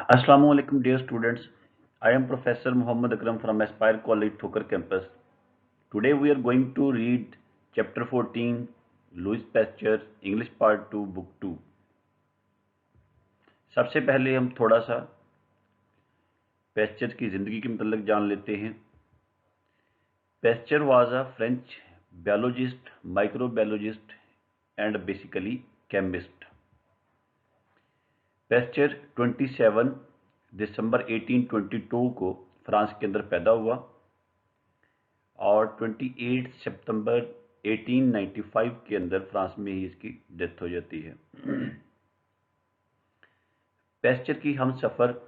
Assalamu alaikum dear students. I am Professor Muhammad Akram from Aspire College Thokar campus. Today we are going to read chapter 14 Louis Pasteur English part 2 book 2. सबसे पहले हम थोड़ा सा pasture की ज़िंदगी के मतलब जान लेते हैं. Pasteur was a French biologist, microbiologist and basically chemist. Pasteur 27 दिसंबर 1822 को फ्रांस के अंदर पैदा हुआ और 28 सितंबर 1895 के अंदर फ्रांस में ही इसकी डेथ हो जाती है. पैस्चर की हम सफ़र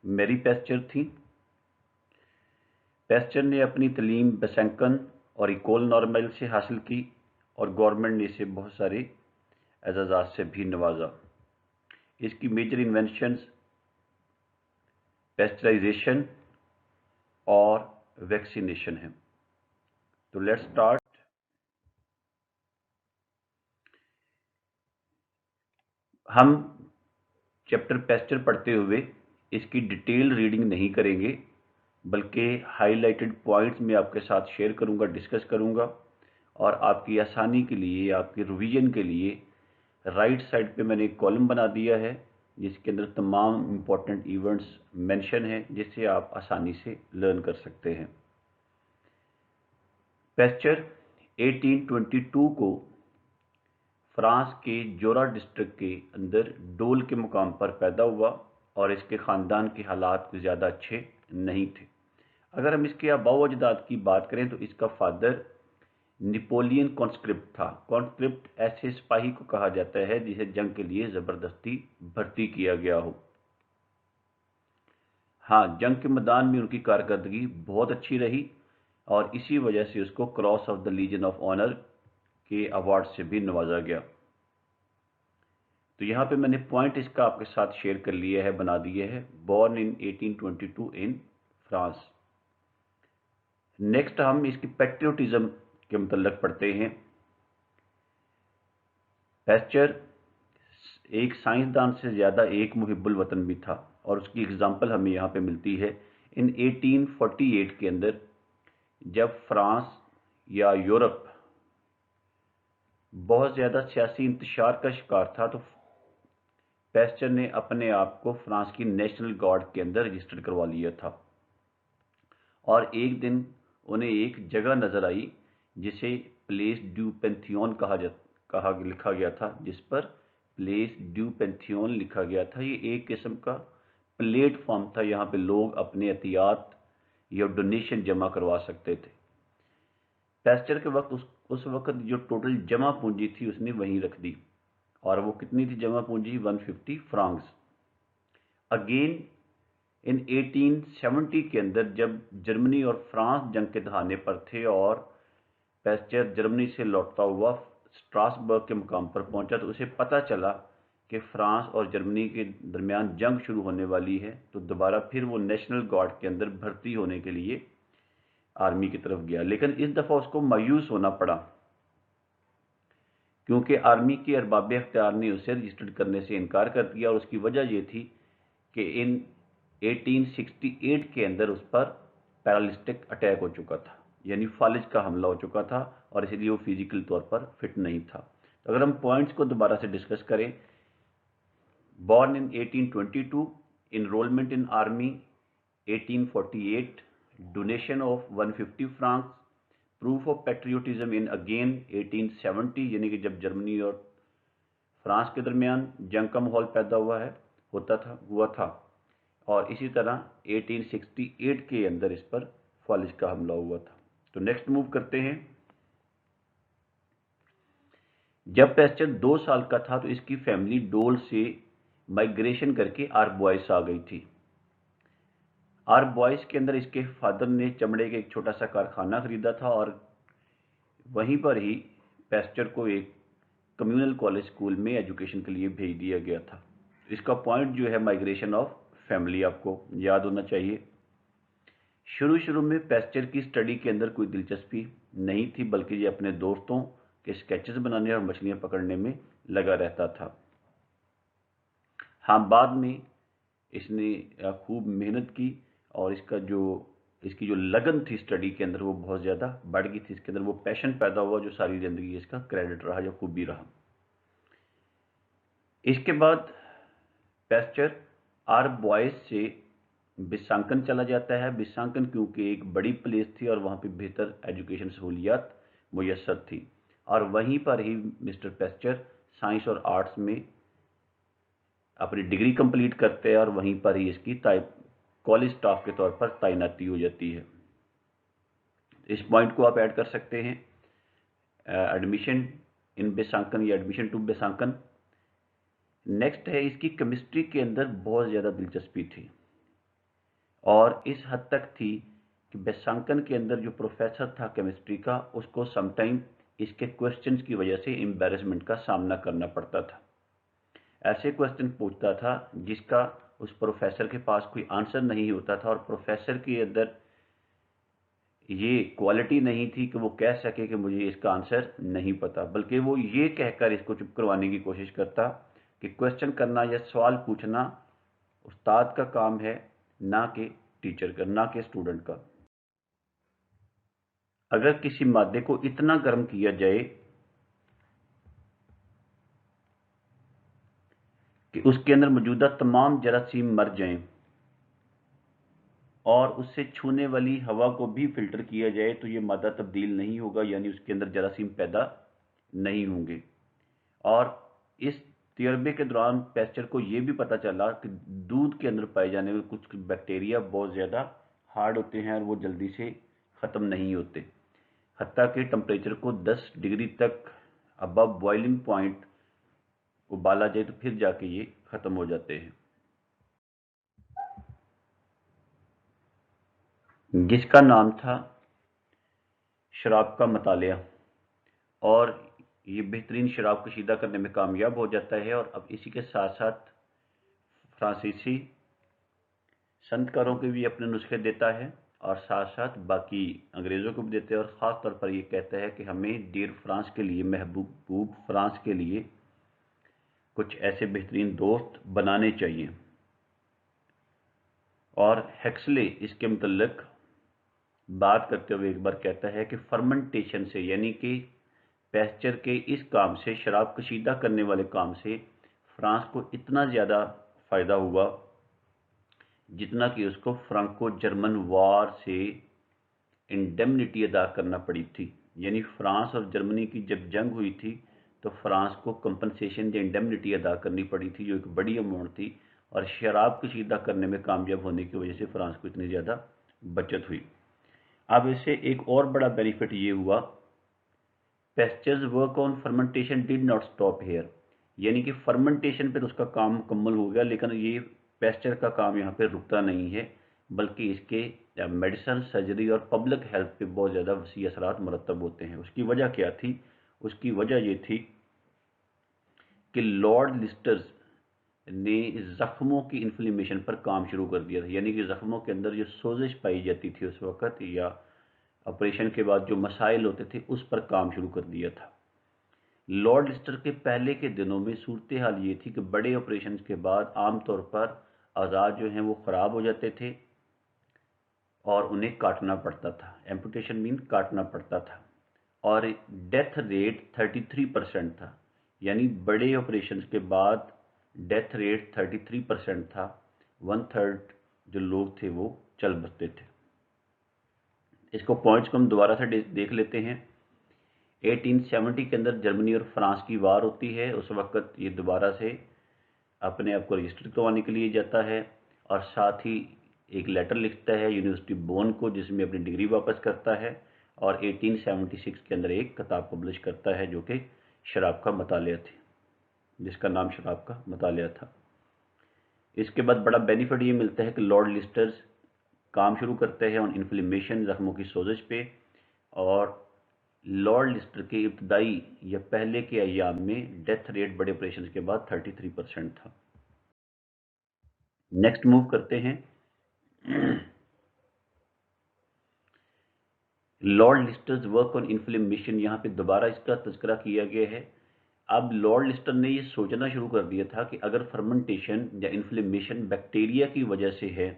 मैरी पैस्चर थी. पैस्चर ने अपनी तालीम बेसेंकन और इकोल नॉर्मल से हासिल की और गवर्नमेंट ने इसे बहुत सारे एजाज़ात से भी नवाजा. इसकी मेजर इन्वेंशंस पेस्चराइजेशन और वैक्सीनेशन है. तो लेट्स स्टार्ट. हम चैप्टर पैस्चर पढ़ते हुए इसकी डिटेल रीडिंग नहीं करेंगे, बल्कि हाईलाइटेड पॉइंट्स में आपके साथ शेयर करूंगा, डिस्कस करूंगा और आपकी आसानी के लिए, आपकी रिवीजन के लिए राइट साइड पे मैंने एक कॉलम बना दिया है जिसके अंदर तमाम इम्पोर्टेंट इवेंट्स मेंशन हैं, जिससे आप आसानी से लर्न कर सकते हैं. पैस्चर 1822 को फ्रांस के जोरा डिस्ट्रिक्ट के अंदर डोल के मुकाम पर पैदा हुआ और इसके ख़ानदान के हालात कुछ ज़्यादा अच्छे नहीं थे. अगर हम इसके आबाओ अजदाद की बात करें तो इसका फादर नेपोलियन कॉन्स्क्रिप्ट था. कॉन्स्क्रिप्ट ऐसे सिपाही को कहा जाता है जिसे जंग के लिए ज़बरदस्ती भर्ती किया गया हो. हाँ, जंग के मैदान में उनकी कारकर्दगी बहुत अच्छी रही और इसी वजह से उसको cross of the legion of honour के अवार्ड से भी नवाजा गया. तो यहाँ पे मैंने पॉइंट इसका आपके साथ शेयर कर लिया है, बना दिए है. Born in 1822 in France. Next हम इसकी पैट्रियोटिज्म के मतलब पढ़ते हैं. पैस्चर एक साइंसदान से ज़्यादा एक मुहिब्बुल वतन भी था और उसकी एग्जाम्पल हमें यहाँ पे मिलती है. इन 1848 के अंदर जब फ्रांस या यूरोप बहुत ज़्यादा सियासी इंतशार का शिकार था, तो पैस्चर ने अपने आप को फ्रांस की नेशनल गार्ड के अंदर रजिस्टर्ड करवा लिया था और एक दिन उन्हें एक जगह नज़र आई जिसे प्लेस ड्यू पेंथियोन लिखा गया था, जिस पर प्लेस ड्यू पेंथियोन लिखा गया था. ये एक किस्म का प्लेटफॉर्म था, यहाँ पे लोग अपने एहतियात या डोनेशन जमा करवा सकते थे. पैस्चर के वक्त उस वक्त जो टोटल जमा पूंजी थी उसने वहीं रख दी और वो कितनी थी जमा पूंजी? 150 फ्रांक्स. अगेन इन 1870 के अंदर जब जर्मनी और फ्रांस जंग के दहाने पर थे और पैस्चर जर्मनी से लौटता हुआ स्ट्रासबर्ग के मुकाम पर पहुंचा, तो उसे पता चला कि फ्रांस और जर्मनी के दरमियान जंग शुरू होने वाली है. तो दोबारा फिर वो नेशनल गार्ड के अंदर भर्ती होने के लिए आर्मी की तरफ गया, लेकिन इस दफ़ा उसको मायूस होना पड़ा क्योंकि आर्मी के अरबाब अख्तियार ने उसे रजिस्टर्ड करने से इनकार कर दिया और उसकी वजह ये थी कि इन 1868 के अंदर उस पर पैरालिस्टिक अटैक हो चुका था, यानी फालिज का हमला हो चुका था और इसलिए वो फिजिकल तौर पर फिट नहीं था. तो अगर हम पॉइंट्स को दोबारा से डिस्कस करें, born in 1822, enrolment in army 1848, donation of 150 francs, proof of patriotism in again 1870, यानी कि जब जर्मनी और फ्रांस के दरमियान जंग का माहौल पैदा हुआ था और इसी तरह 1868 के अंदर इस पर फालिज का हमला हुआ था. तो नेक्स्ट मूव करते हैं. जब पैस्चर 2 साल का था तो इसकी फैमिली डोल से माइग्रेशन करके आर्बॉइस आ गई थी. आर्बॉइस के अंदर इसके फादर ने चमड़े के एक छोटा सा कारखाना खरीदा था और वहीं पर ही पैस्चर को एक कम्युनल कॉलेज स्कूल में एजुकेशन के लिए भेज दिया गया था. इसका पॉइंट जो है माइग्रेशन ऑफ फैमिली आपको याद होना चाहिए. शुरू में पैस्चर की स्टडी के अंदर कोई दिलचस्पी नहीं थी, बल्कि ये अपने दोस्तों के स्केचेस बनाने और मछलियां पकड़ने में लगा रहता था. हाँ, बाद में इसने खूब मेहनत की और इसकी जो लगन थी स्टडी के अंदर वो बहुत ज़्यादा बढ़ गई थी। इसके अंदर वो पैशन पैदा हुआ जो सारी ज़िंदगी इसका क्रेडिट रहा, जो खूबी रहा। इसके बाद पैस्चर आरबॉयस से बिसांकन चला जाता है। बिसांकन क्योंकि एक बड़ी प्लेस थी और वहाँ पे बेहतर एजुकेशन सहूलियात मुयस्सर थी, और वहीं पर ही मिस्टर पैस्चर साइंस और आर्ट्स में अपनी डिग्री कंप्लीट करते हैं और वहीं पर ही इसकी कॉलेज स्टाफ के तौर पर तैनाती हो जाती है। इस पॉइंट को आप ऐड कर सकते हैं, एडमिशन इन बेसांकन या एडमिशन टू बेसांकन। नेक्स्ट है, इसकी केमिस्ट्री के अंदर बहुत ज़्यादा दिलचस्पी थी और इस हद तक थी कि बेसांकन के अंदर जो प्रोफेसर था केमिस्ट्री का, उसको समटाइम इसके क्वेश्चंस की वजह से एम्बैरेसमेंट का सामना करना पड़ता था। ऐसे क्वेश्चन पूछता था जिसका उस प्रोफेसर के पास कोई आंसर नहीं होता था, और प्रोफेसर के अंदर ये क्वालिटी नहीं थी कि वो कह सके कि मुझे इसका आंसर नहीं पता, बल्कि वो ये कहकर इसको चुप करवाने की कोशिश करता कि क्वेश्चन करना या सवाल पूछना उस्ताद का काम है, ना कि टीचर का, ना कि स्टूडेंट का। अगर किसी मादे को इतना गर्म किया जाए कि उसके अंदर मौजूदा तमाम जरासीम मर जाएं और उससे छूने वाली हवा को भी फिल्टर किया जाए तो ये मादा तब्दील नहीं होगा, यानी उसके अंदर जरासीम पैदा नहीं होंगे। और इस तजर्बे के दौरान पैस्चर को ये भी पता चला कि दूध के अंदर पाए जाने वाले कुछ बैक्टीरिया बहुत ज़्यादा हार्ड होते हैं और वो जल्दी से ख़त्म नहीं होते, हत्ता कि टेम्परेचर को 10 डिग्री तक अबव बॉइलिंग पॉइंट उबाला जाए तो फिर जाके ये ख़त्म हो जाते हैं। जिसका नाम था शराब का मतालिया, और ये बेहतरीन शराब कशीदा करने में कामयाब हो जाता है। और अब इसी के साथ साथ फ्रांसीसी संतकारों के भी अपने नुस्खे देता है और साथ साथ बाकी अंग्रेज़ों को भी देते हैं, और ख़ास तौर पर ये कहता है कि हमें डियर फ्रांस के लिए, महबूब फ्रांस के लिए कुछ ऐसे बेहतरीन दोस्त बनाने चाहिए। और हेक्सले इसके मुतल्लिक बात करते हुए एक बार कहता है कि फर्मेंटेशन से, यानी कि पैस्चर के इस काम से, शराब कशीदा करने वाले काम से फ्रांस को इतना ज़्यादा फ़ायदा हुआ जितना कि उसको फ्रांको जर्मन वार से इंडेमनिटी अदा करना पड़ी थी। यानी फ्रांस और जर्मनी की जब जंग हुई थी तो फ्रांस को कंपनसेशन या इंडेमनिटी अदा करनी पड़ी थी, जो एक बड़ी अमाउंट थी, और शराब कशीदा करने में कामयाब होने की वजह से फ्रांस को इतनी ज़्यादा बचत हुई। अब इससे एक और बड़ा बेनिफिट ये हुआ, Pasteur's work on fermentation did not stop here, यानी कि फर्मेंटेशन पे तो उसका काम मुकम्मल हो गया, लेकिन ये पैस्चर का काम यहाँ पे रुकता नहीं है, बल्कि इसके मेडिसिन, सर्जरी और पब्लिक हेल्थ पे बहुत ज़्यादा वसी असरात मुरतब होते हैं। उसकी वजह क्या थी? उसकी वजह ये थी कि लॉर्ड लिस्टर्स ने ज़ख्मों की इन्फ्लेमेशन पर काम शुरू कर दिया था, यानी कि ज़ख्मों के अंदर जो सोजिश पाई जाती थी उस वक़्त, या ऑपरेशन के बाद जो मसाइल होते थे, उस पर काम शुरू कर दिया था। लॉर्ड लिस्टर के पहले के दिनों में सूरत हाल ये थी कि बड़े ऑपरेशन के बाद आमतौर पर अज़ा जो हैं वो ख़राब हो जाते थे और उन्हें काटना पड़ता था। एम्पुटेशन मीन काटना पड़ता था, और डेथ रेट 33% था, यानी बड़े ऑपरेशन के बाद डेथ रेट 33% था। 1/3 जो लोग थे वो चल बसते थे। इसको पॉइंट्स को हम दोबारा से देख लेते हैं। 1870 के अंदर जर्मनी और फ्रांस की वार होती है। उस वक़्त ये दोबारा से अपने आप को रजिस्टर करवाने के लिए जाता है और साथ ही एक लेटर लिखता है यूनिवर्सिटी बोन को, जिसमें अपनी डिग्री वापस करता है, और 1876 के अंदर एक किताब पब्लिश करता है जो कि शराब का मतालिया थी, जिसका नाम शराब का मतालिया था। इसके बाद बड़ा बेनिफिट ये मिलता है कि लॉर्ड लिस्टर्स काम शुरू करते हैं ऑन इन्फ्लेमेशन, ज़ख्मों की सोजिश पे, और लॉर्ड लिस्टर के इब्तदाई या पहले के अय्याम में डेथ रेट बड़े ऑपरेशन के बाद 33% था। नेक्स्ट मूव करते हैं। Lord Lister's work on inflammation, यहाँ पे दोबारा इसका तज़किरा किया गया है। अब लॉर्ड लिस्टर ने ये सोचना शुरू कर दिया था कि अगर फर्मेंटेशन या इन्फ्लेमेशन बैक्टीरिया की वजह से है,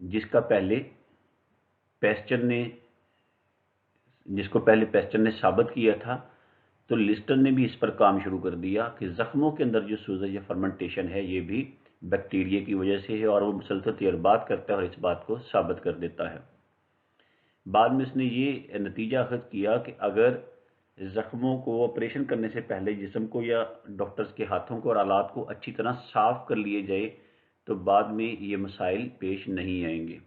जिसको पहले पैस्चर ने साबित किया था, तो लिस्टर ने भी इस पर काम शुरू कर दिया कि जख्मों के अंदर जो सूजश या फर्मेंटेशन है ये भी बैक्टीरिया की वजह से है, और वो मुसलसल तजर्बात करता है और इस बात को साबित कर देता है। बाद में उसने ये नतीजा अखज़ किया कि अगर जख्मों को ऑपरेशन करने से पहले जिस्म को या डॉक्टर्स के हाथों को और आलात को अच्छी तरह साफ कर लिए जाए तो बाद में ये मसाइल पेश नहीं आएंगे।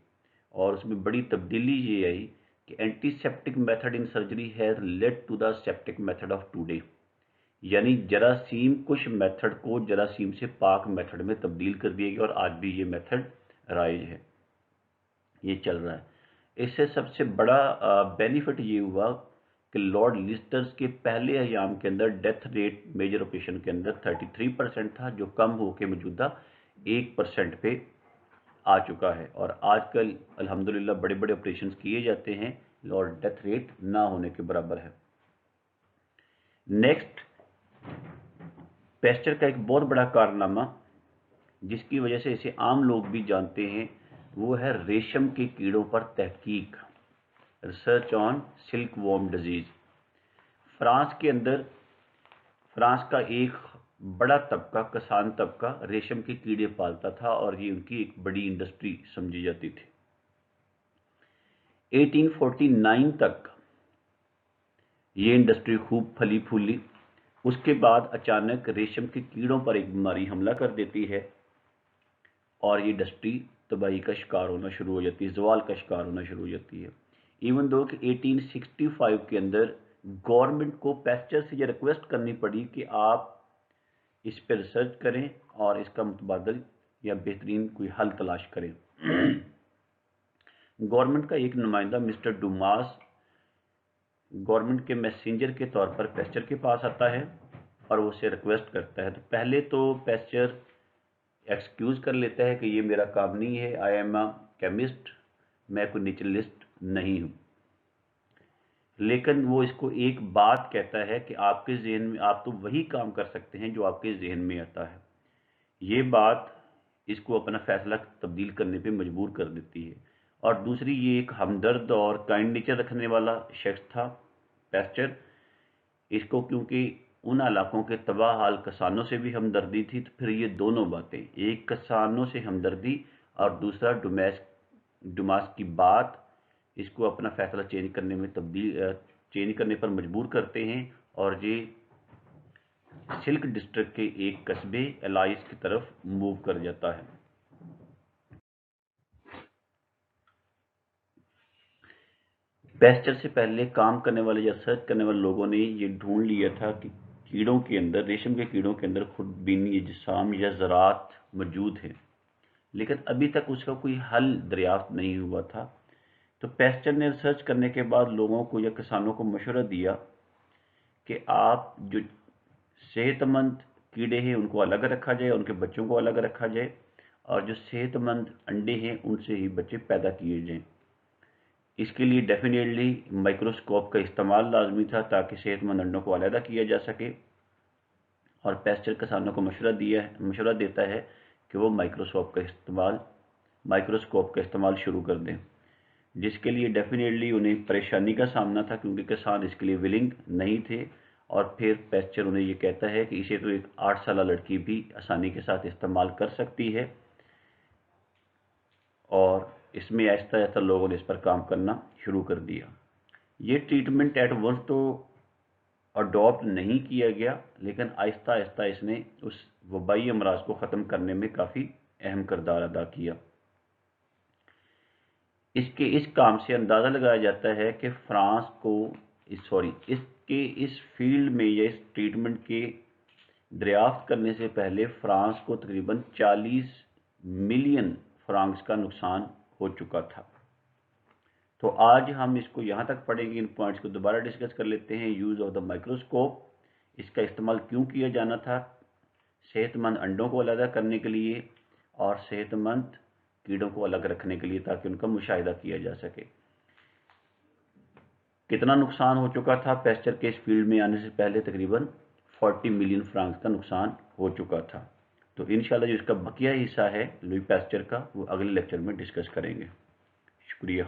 और उसमें बड़ी तब्दीली ये आई कि antiseptic method in surgery has led to the septic method of today, यानी जरासीम कुश मेथड को जरासीम से पाक मेथड में तब्दील कर दिया गया, और आज भी ये मेथड राइज है, ये चल रहा है। इससे सबसे बड़ा बेनिफिट ये हुआ कि लॉर्ड लिस्टर्स के पहले अयाम के अंदर डेथ रेट मेजर ऑपरेशन के अंदर 33% था, जो कम होकर मौजूदा 1% पे आ चुका है, और आजकल अल्हम्दुलिल्लाह बड़े बड़े ऑपरेशन किए जाते हैं और डेथ रेट ना होने के बराबर है। नेक्स्ट, पैस्चर का एक बहुत बड़ा कारनामा जिसकी वजह से इसे आम लोग भी जानते हैं वो है रेशम के कीड़ों पर तहकीक, research on silk worm disease. France का एक बड़ा तबका, किसान तबका, रेशम के कीड़े पालता था और ये उनकी एक बड़ी इंडस्ट्री समझी जाती थी। 1849 तक ये इंडस्ट्री खूब फली फूली। उसके बाद अचानक रेशम के कीड़ों पर एक बीमारी हमला कर देती है और ये इंडस्ट्री तबाही का शिकार होना शुरू हो जाती है, जवाल का शिकार होना शुरू हो जाती है। इवन दो कि 1865 के अंदर गवर्नमेंट को पैस्चर से ये रिक्वेस्ट करनी पड़ी कि आप इस पर रिसर्च करें और इसका मुतबादल या बेहतरीन कोई हल तलाश करें। गवर्नमेंट का एक नुमाइंदा मिस्टर डुमास गवर्नमेंट के मैसेंजर के तौर पर पैस्चर के पास आता है और वो उसे रिक्वेस्ट करता है। तो पहले तो पैस्चर एक्सक्यूज कर लेता है कि ये मेरा काम नहीं है, आई एम अ केमिस्ट, मैं कोई नेचुरलिस्ट नहीं हूँ। लेकिन वो इसको एक बात कहता है कि आपके जहन में आप तो वही काम कर सकते हैं जो आपके जहन में आता है। ये बात इसको अपना फैसला तब्दील करने पे मजबूर कर देती है। और दूसरी, ये एक हमदर्द और काइंड नेचर रखने वाला शख्स था पैस्चर। इसको क्योंकि उन इलाकों के तबाह हाल किसानों से भी हमदर्दी थी, तो फिर ये दोनों बातें, एक किसानों से हमदर्दी और दूसरा डुमास की बात, इसको अपना फैसला चेंज करने पर मजबूर करते हैं और ये सिल्क डिस्ट्रिक्ट के एक कस्बे एलाइस की तरफ मूव कर जाता है। पैस्चर से पहले काम करने वाले या सर्च करने वाले लोगों ने ये ढूंढ लिया था कि कीड़ों के अंदर, रेशम के कीड़ों के अंदर खुदबीनी अजसाम या ज़रात मौजूद है, लेकिन अभी तक उसका कोई हल दरियाफ्त नहीं हुआ था। तो पैस्चर ने रिसर्च करने के बाद लोगों को या किसानों को मशवरा दिया कि आप जो सेहतमंद कीड़े हैं उनको अलग रखा जाए, उनके बच्चों को अलग रखा जाए, और जो सेहतमंद अंडे हैं उनसे ही बच्चे पैदा किए जाएं। इसके लिए डेफिनेटली माइक्रोस्कोप का इस्तेमाल लाजमी था ताकि सेहतमंद अंडों को अलहदा किया जा सके। और पैस्चर किसानों को मशवरा देता है कि वो माइक्रोस्कोप का इस्तेमाल शुरू कर दें, जिसके लिए डेफिनेटली उन्हें परेशानी का सामना था क्योंकि किसान इसके लिए विलिंग नहीं थे। और फिर पैस्चर उन्हें ये कहता है कि इसे तो एक 8 साल लड़की भी आसानी के साथ इस्तेमाल कर सकती है, और इसमें आहिस्ता आहिस्ता लोगों ने इस पर काम करना शुरू कर दिया। ये ट्रीटमेंट एट वंस तो अडॉप्ट नहीं किया गया, लेकिन आहिस्ता आहिस्ता इसने उस वबाई अमराज को ख़त्म करने में काफ़ी अहम किरदार अदा किया। इस काम से अंदाज़ा लगाया जाता है कि इस फील्ड में या इस ट्रीटमेंट के दरियाफ्त करने से पहले फ्रांस को तकरीबन 40 मिलियन फ्रांक्स का नुकसान हो चुका था। तो आज हम इसको यहाँ तक पढ़ेंगे, इन पॉइंट्स को दोबारा डिस्कस कर लेते हैं। यूज़ ऑफ द माइक्रोस्कोप, इसका इस्तेमाल क्यों किया जाना था, सेहतमंद अंडों को अलग करने के लिए और सेहतमंद कीड़ों को अलग रखने के लिए ताकि उनका मुशाहिदा किया जा सके। کتنا نقصان ہو چکا تھا پیسچر کے اس فیلڈ میں آنے سے پہلے؟ تقریباً 40 ملین فرانکس کا نقصان ہو چکا تھا. تو انشاءاللہ جو اس کا بقیہ حصہ ہے لوئی پیسچر کا وہ اگلے لیکچر میں ڈسکس کریں گے. شکریہ.